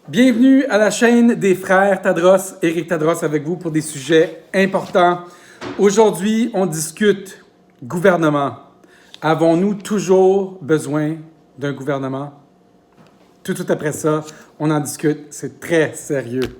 Bienvenue à la chaîne des frères Tadros, Éric Tadros avec vous pour des sujets importants. Aujourd'hui, on discute gouvernement. Avons-nous toujours besoin d'un gouvernement? Tout de suite après ça, on en discute. C'est très sérieux.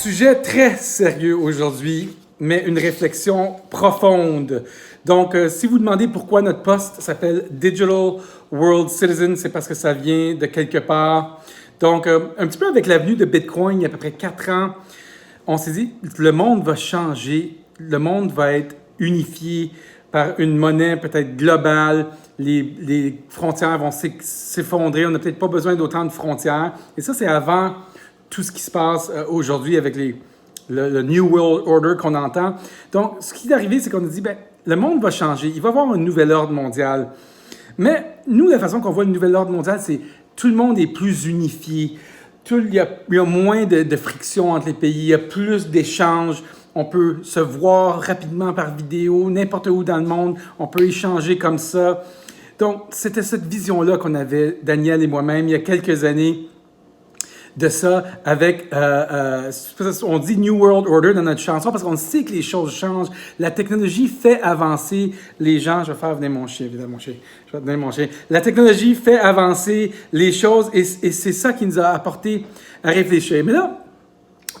Sujet très sérieux aujourd'hui, mais une réflexion profonde. Donc, si vous demandez pourquoi notre poste s'appelle Digital World Citizen, c'est parce que ça vient de quelque part. Donc, un petit peu avec l'avenue de Bitcoin, il y a à peu près 4 ans, on s'est dit, le monde va changer, le monde va être unifié par une monnaie peut-être globale, les frontières vont s'effondrer, on n'a peut-être pas besoin d'autant de frontières. Et ça, c'est avant tout ce qui se passe aujourd'hui avec le New World Order qu'on entend. Donc, ce qui est arrivé, c'est qu'on a dit, ben, le monde va changer, il va y avoir un nouvel ordre mondial. Mais nous, la façon qu'on voit le nouvel ordre mondial, c'est tout le monde est plus unifié, il y a moins de friction entre les pays, il y a plus d'échanges, on peut se voir rapidement par vidéo, n'importe où dans le monde, on peut échanger comme ça. Donc, c'était cette vision-là qu'on avait, Daniel et moi-même, il y a quelques années, de ça avec, on dit New World Order dans notre chanson parce qu'on sait que les choses changent. La technologie fait avancer les gens. Je vais faire venir mon chien, évidemment, mon chien. Je vais venir mon chien. La technologie fait avancer les choses et c'est ça qui nous a apporté à réfléchir. Mais là,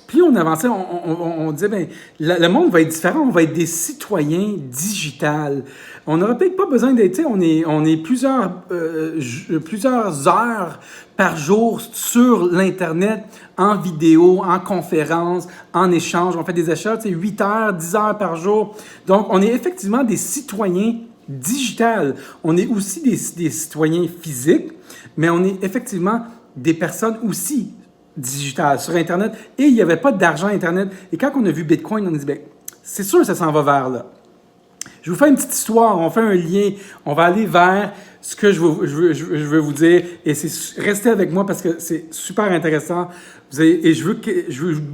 plus on avançait, on disait, ben, le monde va être différent, on va être des citoyens digitales. On n'aura peut-être pas besoin d'être, tu sais, on est plusieurs heures par jour sur l'Internet, en vidéo, en conférence, en échange. On fait des achats, tu sais, 8 heures, 10 heures par jour. Donc, on est effectivement des citoyens digitales. On est aussi des citoyens physiques, mais on est effectivement des personnes aussi digitales sur Internet. Et il n'y avait pas d'argent Internet. Et quand on a vu Bitcoin, on a dit, ben, c'est sûr que ça s'en va vers là. Je vous fais une petite histoire, on fait un lien, on va aller vers ce que je veux vous dire et restez avec moi parce que c'est super intéressant. Et je veux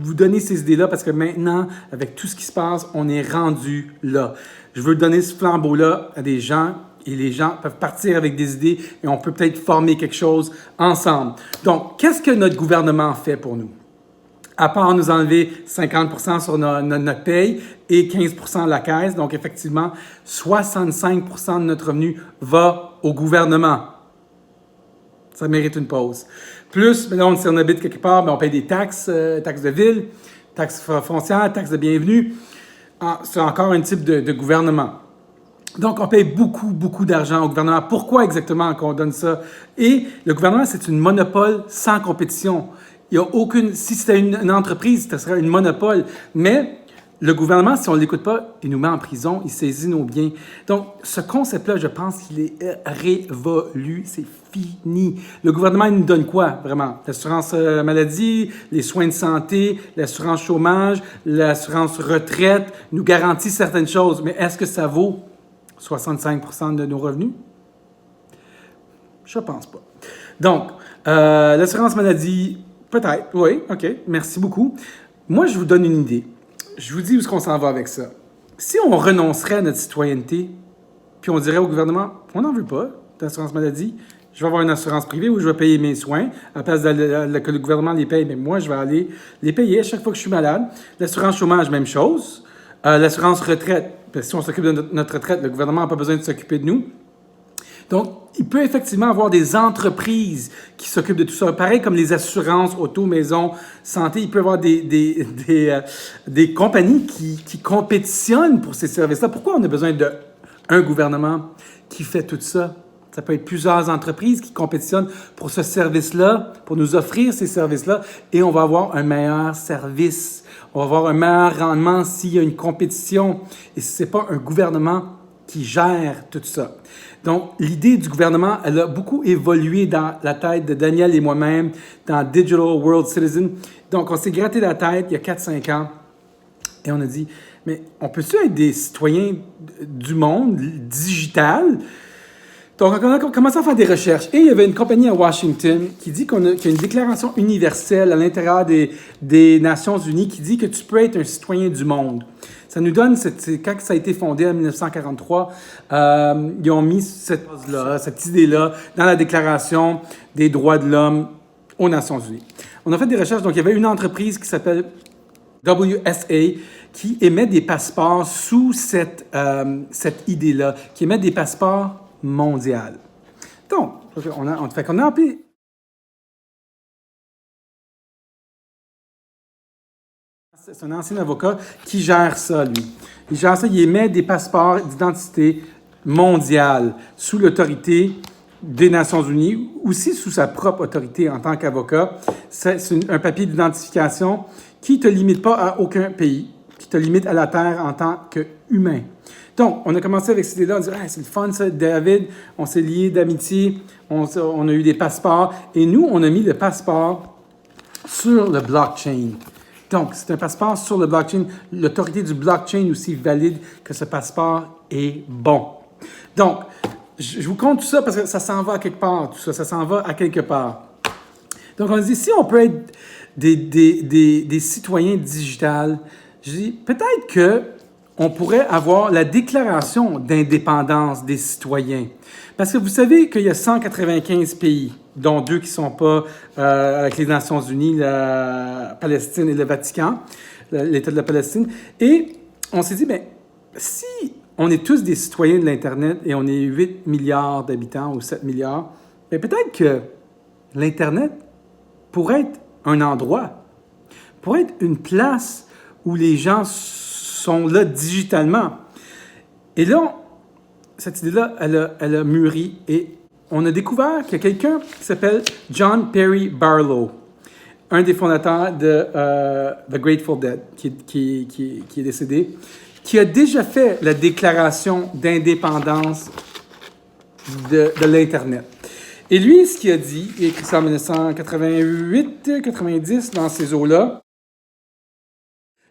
vous donner ces idées-là parce que maintenant, avec tout ce qui se passe, on est rendu là. Je veux donner ce flambeau-là à des gens et les gens peuvent partir avec des idées et on peut peut-être former quelque chose ensemble. Donc, qu'est-ce que notre gouvernement fait pour nous? À part nous enlever 50% sur notre paye et 15% de la caisse. Donc, effectivement, 65% de notre revenu va au gouvernement. Ça mérite une pause. Plus, maintenant, si on habite quelque part, bien, on paye des taxes, taxes de ville, taxes foncières, taxes de bienvenue. C'est encore un type de gouvernement. Donc, on paye beaucoup d'argent au gouvernement. Pourquoi exactement qu'on donne ça? Et le gouvernement, c'est une monopole sans compétition. Il y a aucune. Si c'était une entreprise, ce serait une monopole. Mais le gouvernement, si on ne l'écoute pas, il nous met en prison, il saisit nos biens. Donc, ce concept-là, je pense qu'il est révolu. C'est fini. Le gouvernement, il nous donne quoi, vraiment? L'assurance maladie, les soins de santé, l'assurance chômage, l'assurance retraite, nous garantit certaines choses. Mais est-ce que ça vaut 65% de nos revenus? Je ne pense pas. Donc, l'assurance maladie, peut-être, oui, OK, merci beaucoup. Moi, je vous donne une idée. Je vous dis où est-ce qu'on s'en va avec ça. Si on renoncerait à notre citoyenneté, puis on dirait au gouvernement, on n'en veut pas d'assurance maladie, je vais avoir une assurance privée où je vais payer mes soins, à la place que le gouvernement les paye, mais moi, je vais aller les payer à chaque fois que je suis malade. L'assurance chômage, même chose. L'assurance retraite, si on s'occupe de notre retraite, le gouvernement n'a pas besoin de s'occuper de nous. Donc, il peut effectivement avoir des entreprises qui s'occupent de tout ça. Pareil comme les assurances, auto, maison, santé, il peut y avoir des compagnies qui compétitionnent pour ces services-là. Pourquoi on a besoin d'un gouvernement qui fait tout ça? Ça peut être plusieurs entreprises qui compétitionnent pour ce service-là, pour nous offrir ces services-là, et on va avoir un meilleur service. On va avoir un meilleur rendement s'il y a une compétition et si ce n'est pas un gouvernement qui gère tout ça. Donc, l'idée du gouvernement, elle a beaucoup évolué dans la tête de Daniel et moi-même dans Digital World Citizen. Donc, on s'est gratté la tête il y a 4-5 ans et on a dit, mais on peut-tu être des citoyens du monde digital? Donc, on a commencé à faire des recherches. Et il y avait une compagnie à Washington qui dit qu'il y a une déclaration universelle à l'intérieur des Nations Unies qui dit que tu peux être un citoyen du monde. Ça nous donne, quand ça a été fondé en 1943, ils ont mis cette idée-là dans la Déclaration des droits de l'homme aux Nations Unies. On a fait des recherches. Donc, il y avait une entreprise qui s'appelle WSA qui émet des passeports sous cette idée-là, qui émet des passeports mondial. Donc, on a appelé. C'est un ancien avocat qui gère ça, lui. Il gère ça, il émet des passeports d'identité mondiale sous l'autorité des Nations Unies, aussi sous sa propre autorité en tant qu'avocat. C'est un papier d'identification qui ne te limite pas à aucun pays, qui te limite à la Terre en tant qu'humain. Donc, on a commencé avec cette idée-là, on dit « c'est le fun ça, David, on s'est liés d'amitié, on a eu des passeports. » Et nous, on a mis le passeport sur le blockchain. Donc, c'est un passeport sur le blockchain. L'autorité du blockchain aussi valide que ce passeport est bon. Donc, je vous compte tout ça parce que ça s'en va à quelque part, tout ça, ça s'en va à quelque part. Donc, on dit, si on peut être des citoyens digitales, je dis, peut-être que on pourrait avoir la déclaration d'indépendance des citoyens. Parce que vous savez qu'il y a 195 pays, dont 2 qui ne sont pas avec les Nations Unies, la Palestine et le Vatican, l'État de la Palestine. Et on s'est dit, bien, si on est tous des citoyens de l'Internet et on est 8 milliards d'habitants ou 7 milliards, bien, peut-être que l'Internet pourrait être un endroit, pourrait être une place où les gens sont là digitalement. Et là, cette idée-là, elle a mûri et on a découvert qu'il y a quelqu'un qui s'appelle John Perry Barlow, un des fondateurs de The Grateful Dead, qui est décédé, qui a déjà fait la déclaration d'indépendance de l'Internet. Et lui, ce qu'il a dit, il a écrit ça en 1988-90, dans ces eaux-là,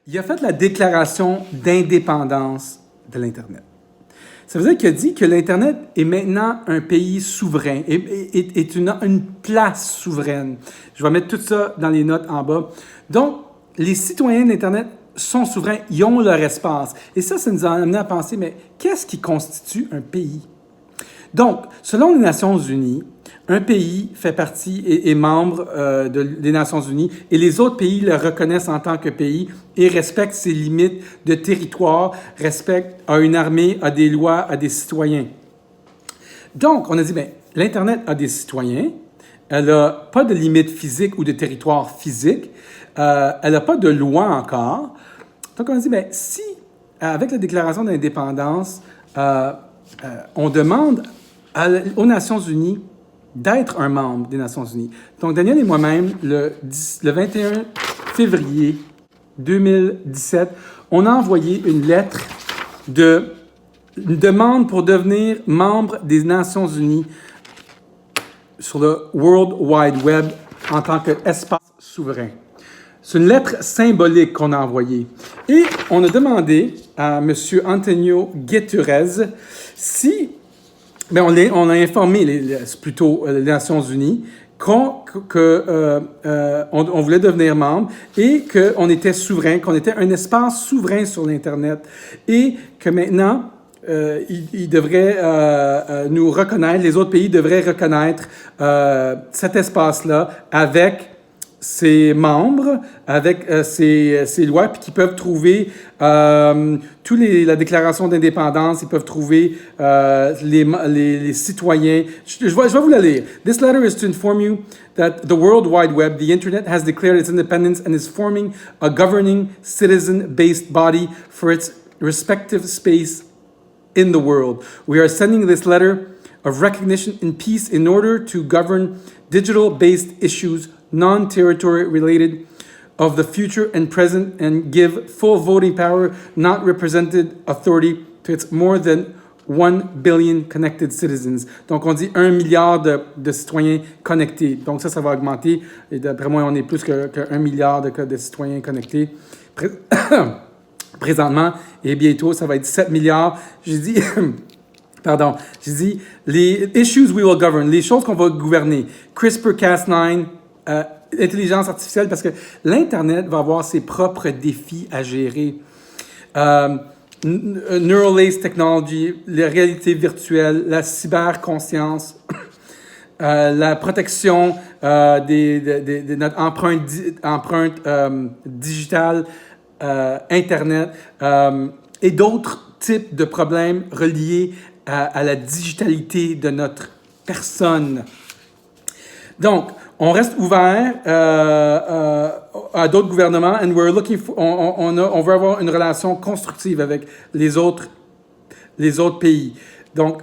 il a fait la déclaration d'indépendance de l'Internet. Ça veut dire qu'il a dit que l'Internet est maintenant un pays souverain, est une place souveraine. Je vais mettre tout ça dans les notes en bas. Donc, les citoyens d'Internet sont souverains, ils ont leur espace. Et ça nous a amené à penser, mais qu'est-ce qui constitue un pays? Donc, selon les Nations Unies, un pays fait partie et est membre des Nations Unies et les autres pays le reconnaissent en tant que pays et respectent ses limites de territoire, respectent à une armée, à des lois, à des citoyens. Donc, on a dit, bien, l'Internet a des citoyens, elle n'a pas de limite physique ou de territoire physique, elle n'a pas de loi encore. Donc, on a dit, bien, si, avec la déclaration d'indépendance, on demande aux Nations Unies d'être un membre des Nations Unies. Donc, Daniel et moi-même, le 21 février 2017, on a envoyé une lettre une demande pour devenir membre des Nations Unies sur le World Wide Web en tant qu'espace souverain. C'est une lettre symbolique qu'on a envoyée. Et on a demandé à M. Antonio Guterres si... Bien, on a informé les Nations Unies qu'on voulait devenir membre et qu'on était souverain, qu'on était un espace souverain sur l'Internet et que maintenant, ils devraient nous reconnaître, les autres pays devraient reconnaître cet espace-là avec ses membres, avec ses lois, puis qui peuvent trouver la déclaration d'indépendance, ils peuvent trouver les citoyens. Je vais vous la lire. This letter is to inform you that the World Wide Web, the Internet, has declared its independence and is forming a governing citizen-based body for its respective space in the world. We are sending this letter of recognition and peace in order to govern digital-based issues non-territory related of the future and present and give full voting power, not represented authority to its more than 1 billion connected citizens. Donc, on dit 1 milliard de citoyens connectés. Donc, ça va augmenter. Et d'après moi, on est plus que 1 milliard de citoyens connectés présentement. Et bientôt, ça va être 7 milliards. J'ai dit... Pardon, j'ai dit les issues we will govern, les choses qu'on va gouverner. CRISPR-Cas9, intelligence artificielle, parce que l'Internet va avoir ses propres défis à gérer. Neural Lace Technology, la réalité virtuelle, la cyberconscience, la protection de notre empreinte digitale, Internet, et d'autres types de problèmes reliés à la digitalité de notre personne. Donc, on reste ouvert à d'autres gouvernements and we're looking for, on veut avoir une relation constructive avec les autres pays. Donc,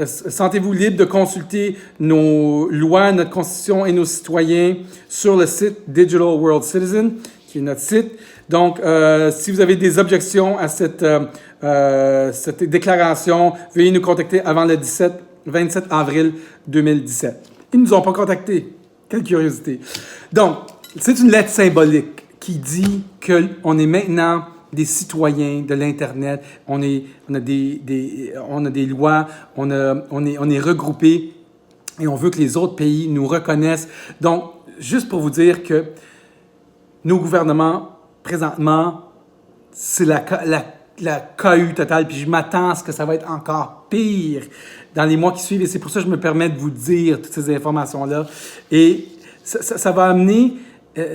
sentez-vous libre de consulter nos lois, notre constitution et nos citoyens sur le site Digital World Citizen, qui est notre site. Donc, si vous avez des objections à cette déclaration, veuillez nous contacter avant le 27 avril 2017. Ils ne nous ont pas contactés. Quelle curiosité. Donc, c'est une lettre symbolique qui dit qu'on est maintenant des citoyens de l'Internet. On a des lois, on est regroupés et on veut que les autres pays nous reconnaissent. Donc, juste pour vous dire que nos gouvernements, présentement, c'est la cohue totale, puis je m'attends à ce que ça va être encore pire dans les mois qui suivent, et c'est pour ça que je me permets de vous dire toutes ces informations-là. Et ça va amener,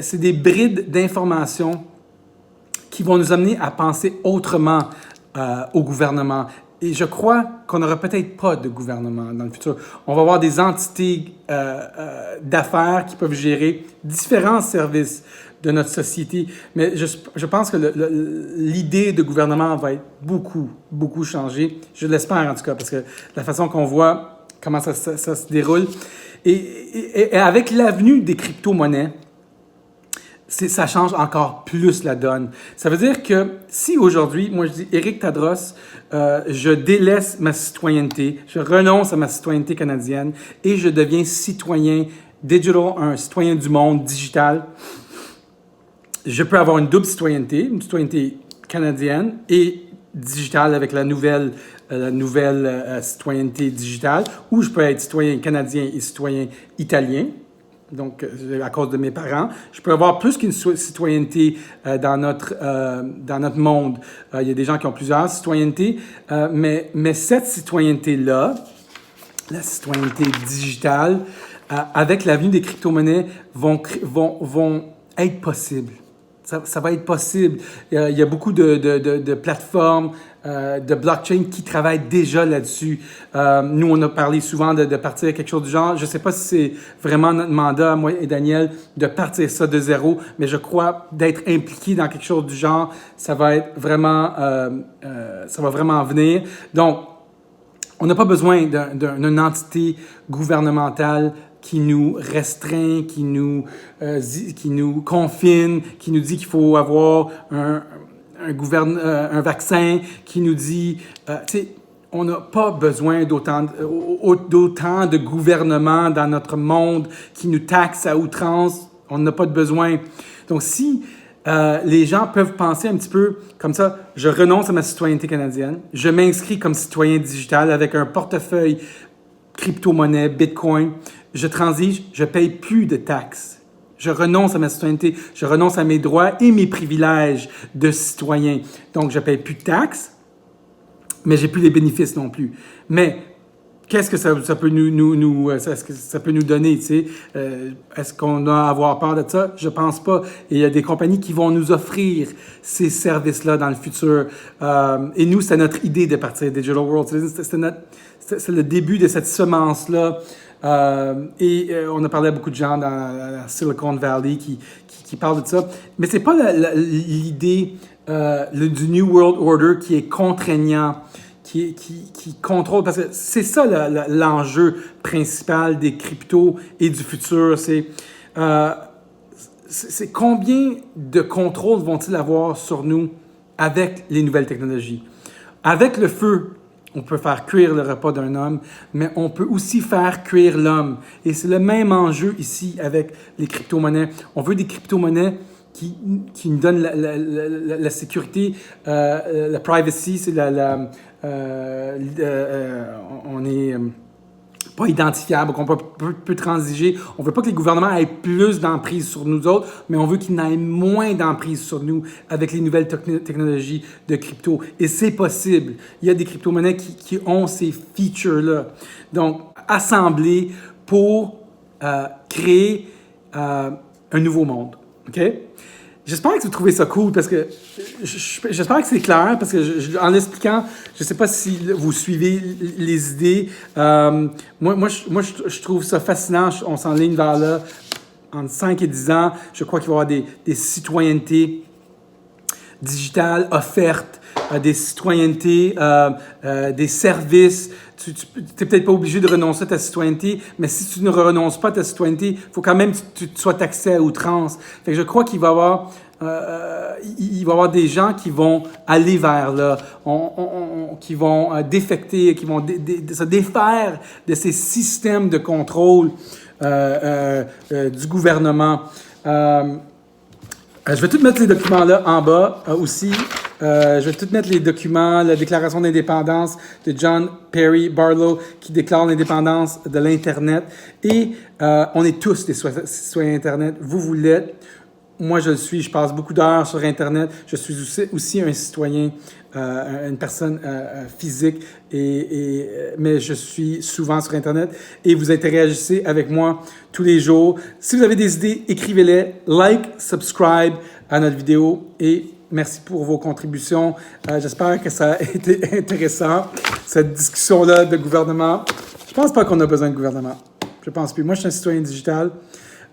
c'est des brides d'informations qui vont nous amener à penser autrement au gouvernement. Et je crois qu'on n'aura peut-être pas de gouvernement dans le futur. On va avoir des entités d'affaires qui peuvent gérer différents services de notre société. Mais je pense que l'idée de gouvernement va être beaucoup changée. Je l'espère en tout cas, parce que la façon qu'on voit comment ça se déroule. Et avec l'avenue des crypto-monnaies, ça change encore plus la donne. Ça veut dire que si aujourd'hui, moi je dis Éric Tadros, je délaisse ma citoyenneté, je renonce à ma citoyenneté canadienne et je deviens citoyen digital, un citoyen du monde digital, je peux avoir une double citoyenneté, une citoyenneté canadienne et digitale avec la nouvelle citoyenneté digitale, ou je peux être citoyen canadien et citoyen italien, donc à cause de mes parents. Je peux avoir plus qu'une citoyenneté dans notre monde. Il y a des gens qui ont plusieurs citoyennetés, mais cette citoyenneté-là, la citoyenneté digitale, avec l'avenue des crypto-monnaies, vont être possibles. Ça va être possible. Il y a beaucoup de plateformes de blockchain qui travaillent déjà là-dessus. Nous, on a parlé souvent de partir à quelque chose du genre. Je ne sais pas si c'est vraiment notre mandat, moi et Daniel, de partir ça de zéro, mais je crois d'être impliqué dans quelque chose du genre, ça va être vraiment, ça va vraiment venir. Donc, on n'a pas besoin d'une entité gouvernementale qui nous restreint, qui nous confine, qui nous dit qu'il faut avoir un vaccin, qui nous dit, tu sais, on n'a pas besoin d'autant de gouvernements dans notre monde qui nous taxent à outrance. On n'a pas de besoin. Donc, si les gens peuvent penser un petit peu comme ça, je renonce à ma citoyenneté canadienne, je m'inscris comme citoyen digital avec un portefeuille crypto-monnaie, Bitcoin, je transige, je paye plus de taxes. Je renonce à ma citoyenneté, je renonce à mes droits et mes privilèges de citoyen. Donc, je paye plus de taxes, mais j'ai plus les bénéfices non plus. Mais qu'est-ce que ça peut ça peut nous donner, tu sais? Est-ce qu'on doit avoir peur de ça? Je pense pas. Et il y a des compagnies qui vont nous offrir ces services-là dans le futur. Et nous, c'est notre idée de partir Digital World. C'est le début de cette semence-là. On a parlé à beaucoup de gens dans la Silicon Valley qui parlent de ça. Mais c'est pas l'idée du New World Order qui est contraignant, qui contrôle, parce que c'est ça l'enjeu principal des cryptos et du futur. C'est combien de contrôle vont-ils avoir sur nous avec les nouvelles technologies? Avec le feu, on peut faire cuire le repas d'un homme, mais on peut aussi faire cuire l'homme. Et c'est le même enjeu ici avec les crypto-monnaies. On veut des crypto-monnaies qui nous donnent la sécurité, la privacy, c'est on est pas identifiable, qu'on peut transiger. On veut pas que les gouvernements aient plus d'emprise sur nous autres, mais on veut qu'ils n'aient moins d'emprise sur nous avec les nouvelles technologies de crypto. Et c'est possible. Il y a des crypto-monnaies qui ont ces features-là. Donc, assemblés pour créer un nouveau monde. OK? J'espère que vous trouvez ça cool parce que j'espère que c'est clair parce que en l'expliquant, je ne sais pas si vous suivez les idées. Je trouve ça fascinant. On s'enligne vers là. En 5 et 10 ans, je crois qu'il va y avoir des citoyennetés digitales offertes, des citoyennetés, des services. Tu n'es peut-être pas obligé de renoncer à ta citoyenneté, mais si tu ne renonces pas à ta citoyenneté, il faut quand même que tu sois taxé à outrance. Fait que je crois qu'il va y avoir des gens qui vont aller vers là, qui vont défecter, qui vont se défaire de ces systèmes de contrôle du gouvernement. Je vais tout mettre les documents là en bas aussi. Je vais tout mettre les documents, la déclaration d'indépendance de John Perry Barlow qui déclare l'indépendance de l'Internet. Et on est tous des citoyens Internet. Vous l'êtes. Moi, je le suis. Je passe beaucoup d'heures sur Internet. Je suis aussi un citoyen, une personne physique, mais je suis souvent sur Internet et vous interagissez avec moi tous les jours. Si vous avez des idées, écrivez-les. Like, subscribe à notre vidéo et merci pour vos contributions. J'espère que ça a été intéressant, cette discussion-là de gouvernement. Je pense pas qu'on a besoin de gouvernement. Je pense plus. Moi, je suis un citoyen digital.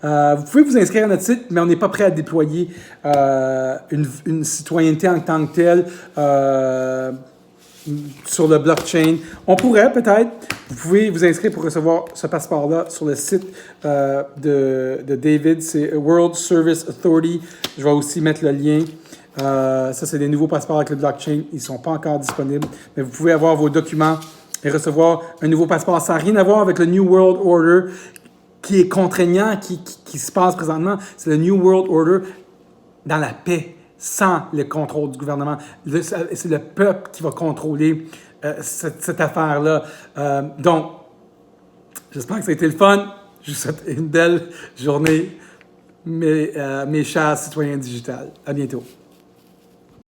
Vous pouvez vous inscrire à notre site, mais on n'est pas prêt à déployer une citoyenneté en tant que telle sur le blockchain. On pourrait peut-être. Vous pouvez vous inscrire pour recevoir ce passeport-là sur le site de David. C'est World Service Authority. Je vais aussi mettre le lien. Ça, c'est des nouveaux passeports avec le blockchain. Ils ne sont pas encore disponibles, mais vous pouvez avoir vos documents et recevoir un nouveau passeport. Ça n'a rien à voir avec le New World Order qui est contraignant, qui se passe présentement. C'est le New World Order dans la paix, sans le contrôle du gouvernement. C'est le peuple qui va contrôler cette affaire-là. Donc, j'espère que ça a été le fun. Je vous souhaite une belle journée, mes chers citoyens digitales. À bientôt.